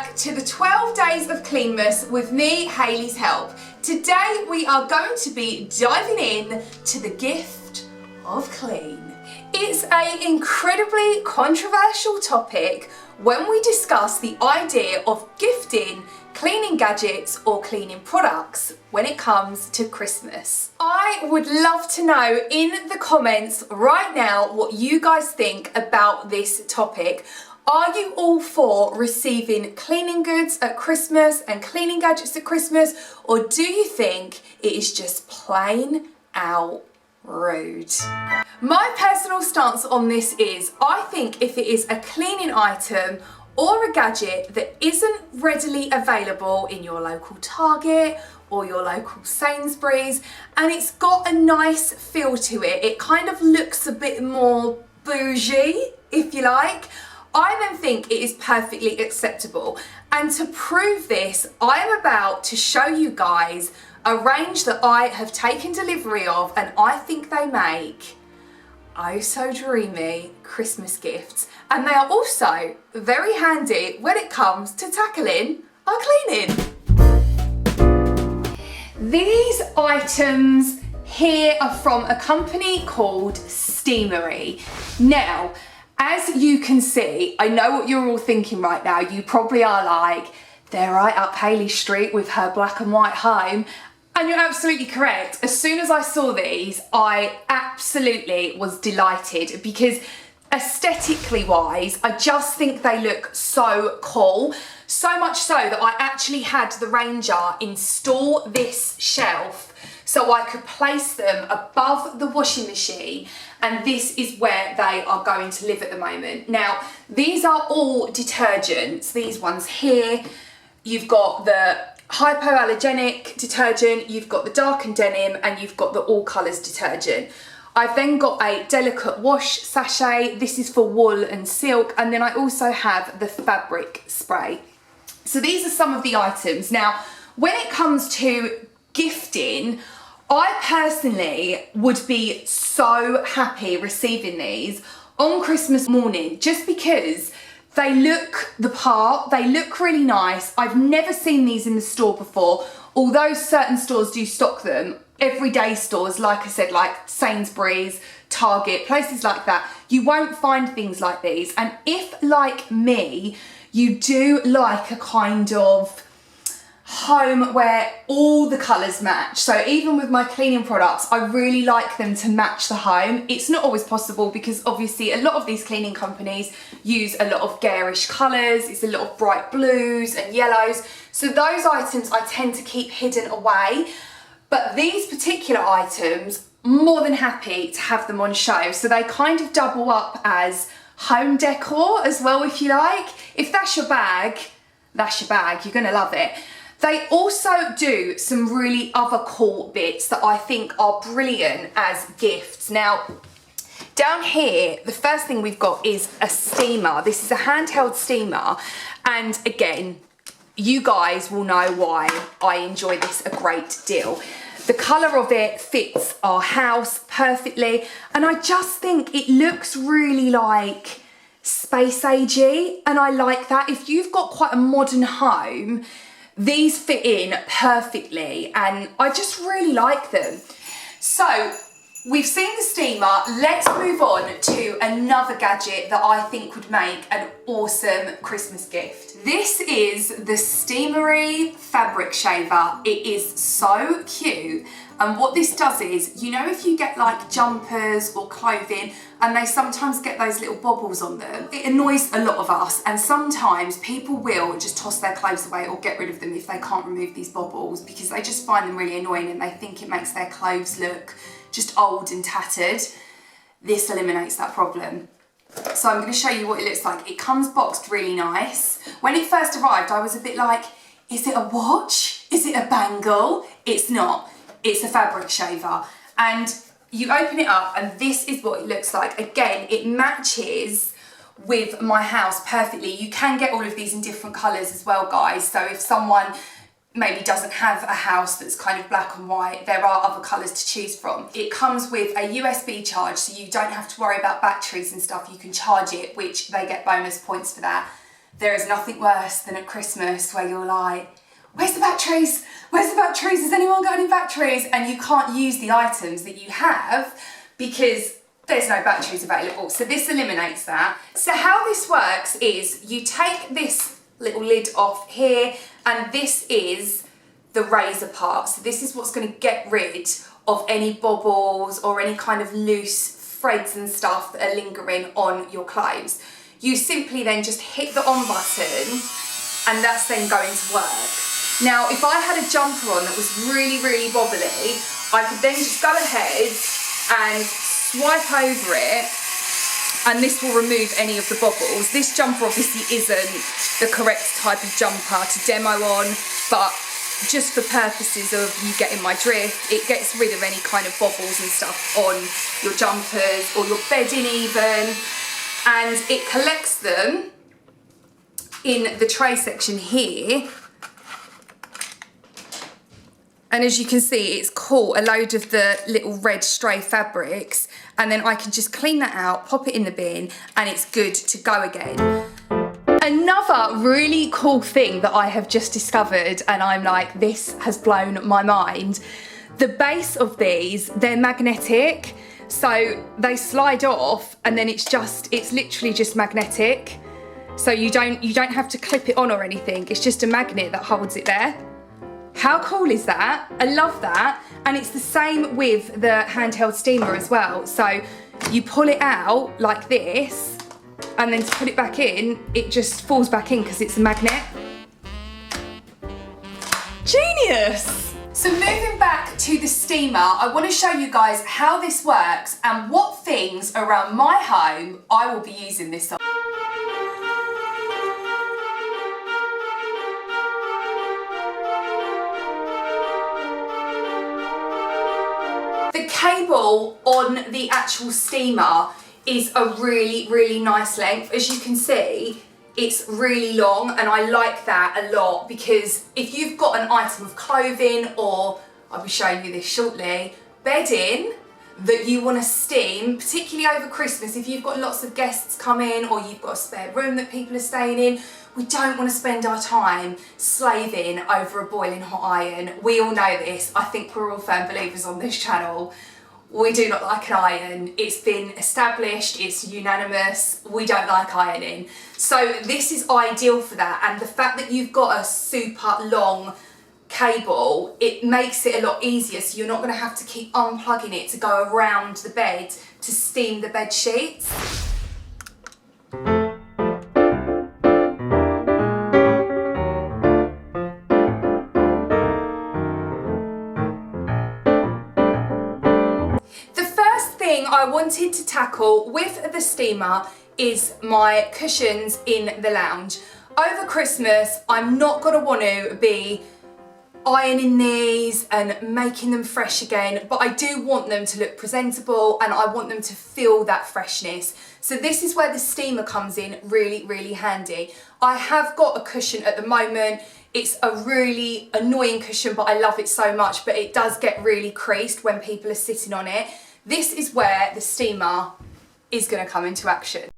back to the 12 days of CLEANMAS with me, Hayleys Help. Today we are going to be diving in to the gift of clean. It's an incredibly controversial topic when we discuss the idea of gifting cleaning gadgets or cleaning products when it comes to Christmas. I would love to know in the comments right now what you guys think about this topic. Are you all for receiving cleaning goods at Christmas and cleaning gadgets at Christmas, or do you think it is just plain out rude? My personal stance on this is, I think if it is a cleaning item or a gadget that isn't readily available in your local Target or your local Sainsbury's, and it's got a nice feel to it, it kind of looks a bit more bougie, if you like, I then think it is perfectly acceptable. And to prove this, I am about to show you guys a range that I have taken delivery of, and I think they make oh so dreamy Christmas gifts, and they are also very handy when it comes to tackling our cleaning. These items here are from a company called Steamery. Now, as you can see, I know what you're all thinking right now. You probably are like, they're right up Hayleys Street with her black and white home. And you're absolutely correct. As soon as I saw these, I absolutely was delighted because aesthetically wise, I just think they look so cool. So much so that I actually had the Ranger install this shelf so I could place them above the washing machine, and this is where they are going to live at the moment. Now, these are all detergents. These ones here, you've got the hypoallergenic detergent, you've got the darkened denim, and you've got the all colours detergent. I've then got a delicate wash sachet. This is for wool and silk, and then I also have the fabric spray. So these are some of the items. Now, when it comes to gifting, I personally would be so happy receiving these on Christmas morning, just because they look the part, they look really nice. I've never seen these in the store before, although certain stores do stock them. Everyday stores, like I said, like Sainsbury's, Target, places like that, you won't find things like these. And if, like me, you do like a kind of home where all the colours match, so even with my cleaning products, I really like them to match the home. It's not always possible because obviously a lot of these cleaning companies use a lot of garish colours, it's a lot of bright blues and yellows, so those items I tend to keep hidden away. But these particular items, more than happy to have them on show, so they kind of double up as home decor as well, if you like. If that's your bag, that's your bag, you're gonna love it. They also do some really other cool bits that I think are brilliant as gifts. Now, down here, the first thing we've got is a steamer. This is a handheld steamer, and again, you guys will know why I enjoy this a great deal. The colour of it fits our house perfectly, and I just think it looks really like space agey, and I like that. If you've got quite a modern home, these fit in perfectly, and I just really like them. So we've seen the steamer, let's move on to another gadget that I think would make an awesome Christmas gift. This is the Steamery fabric shaver. It is so cute, and what this does is, you know, if you get like jumpers or clothing and they sometimes get those little bobbles on them, it annoys a lot of us, and sometimes people will just toss their clothes away or get rid of them if they can't remove these bobbles because they just find them really annoying and they think it makes their clothes look just old and tattered. This eliminates that problem. So I'm going to show you what it looks like. It comes boxed really nice. When it first arrived, I was a bit like, is it a watch? Is it a bangle? It's not. It's a fabric shaver. And you open it up and this is what it looks like. Again, it matches with my house perfectly. You can get all of these in different colours as well, guys. So if someone maybe doesn't have a house that's kind of black and white, there are other colours to choose from. It comes with a USB charge, so you don't have to worry about batteries and stuff. You can charge it, which they get bonus points for that. there is nothing worse than at Christmas where you're like, where's the batteries? Where's the batteries? Has anyone got any batteries? And you can't use the items that you have because there's no batteries available. So this eliminates that. So how this works is you take this little lid off here, and this is the razor part. So this is what's going to get rid of any bobbles or any kind of loose threads and stuff that are lingering on your clothes. You simply then just hit the on button, and that's then going to work. Now, if I had a jumper on that was really, really bobbly, I could then just go ahead and swipe over it, and this will remove any of the bobbles. This jumper obviously isn't the correct type of jumper to demo on, but just for purposes of you getting my drift, it gets rid of any kind of bobbles and stuff on your jumpers or your bedding even, and it collects them in the tray section here. And as you can see, it's caught a load of the little red stray fabrics, and then I can just clean that out, pop it in the bin, and it's good to go again. Another really cool thing that I have just discovered, and I'm like, this has blown my mind. The base of these, they're magnetic, so they slide off, and then it's literally just magnetic. So you don't have to clip it on or anything. It's just a magnet that holds it there. How cool is that? I love that. And it's the same with the handheld steamer as well. So you pull it out like this, and then to put it back in, it just falls back in because it's a magnet. Genius! So moving back to the steamer, I want to show you guys how this works and what things around my home I will be using this on. The cable on the actual steamer is a really, really nice length. As you can see, it's really long, and I like that a lot because if you've got an item of clothing, or I'll be showing you this shortly, bedding that you want to steam, particularly over Christmas, if you've got lots of guests come in or you've got a spare room that people are staying in, we don't want to spend our time slaving over a boiling hot iron. We all know this. I think we're all firm believers on this channel. We do not like an iron. It's been established, it's unanimous, we don't like ironing. So this is ideal for that, and the fact that you've got a super long cable, it makes it a lot easier, so you're not going to have to keep unplugging it to go around the bed to steam the bed sheets. I wanted to tackle with the steamer is my cushions in the lounge. Over Christmas, I'm not going to want to be ironing these and making them fresh again, but I do want them to look presentable and I want them to feel that freshness. So this is where the steamer comes in really, really handy. I have got a cushion at the moment. It's a really annoying cushion, but I love it so much, but it does get really creased when people are sitting on it. This is where the steamer is going to come into action.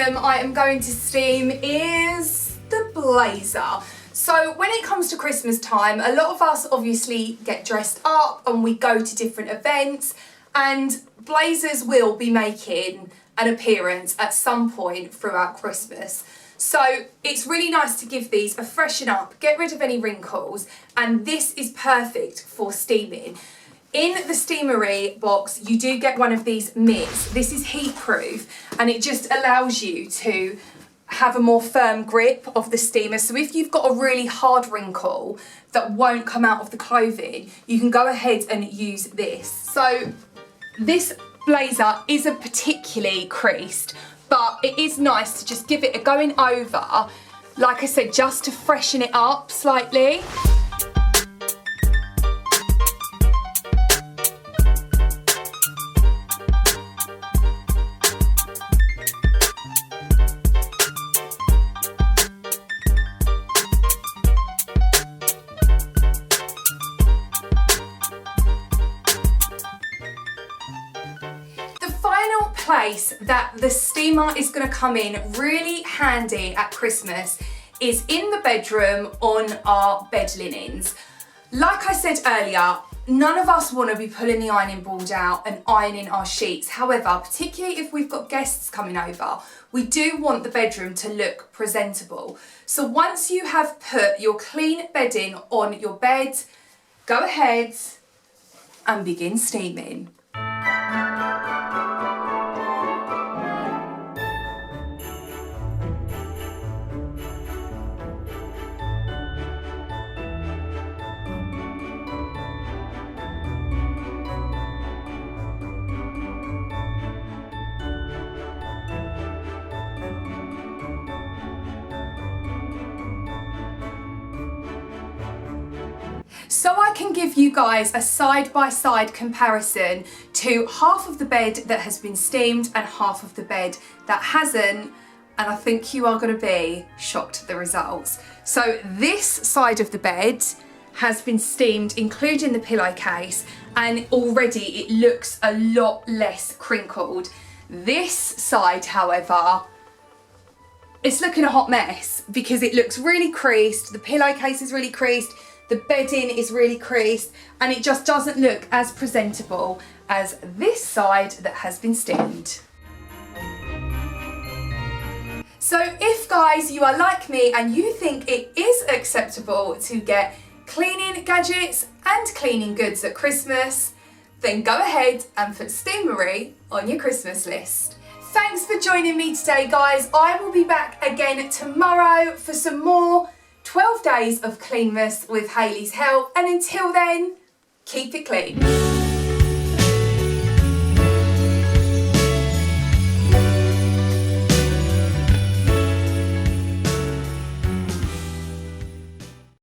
I am going to steam is the blazer. So when it comes to Christmas time, a lot of us obviously get dressed up and we go to different events, and blazers will be making an appearance at some point throughout Christmas. So it's really nice to give these a freshen up, get rid of any wrinkles, and this is perfect for steaming. In the Steamery box, you do get one of these mitts. This is heat proof and it just allows you to have a more firm grip of the steamer. So if you've got a really hard wrinkle that won't come out of the clothing, you can go ahead and use this. So this blazer isn't particularly creased, but it is nice to just give it a going over, like I said, just to freshen it up slightly. Place that the steamer is going to come in really handy at Christmas is in the bedroom on our bed linens. Like I said earlier, none of us want to be pulling the ironing board out and ironing our sheets. However, particularly if we've got guests coming over, we do want the bedroom to look presentable. So once you have put your clean bedding on your bed, go ahead and begin steaming. So I can give you guys a side-by-side comparison to half of the bed that has been steamed and half of the bed that hasn't, and I think you are going to be shocked at the results. So this side of the bed has been steamed, including the pillowcase, and already it looks a lot less crinkled. This side, however, it's looking a hot mess because it looks really creased, the pillowcase is really creased, the bedding is really creased, and it just doesn't look as presentable as this side that has been steamed. So if guys, you are like me and you think it is acceptable to get cleaning gadgets and cleaning goods at Christmas, then go ahead and put Steamery on your Christmas list. Thanks for joining me today, guys. I will be back again tomorrow for some more 12 days of CLEANMAS with Hayleys help, and until then, keep it clean.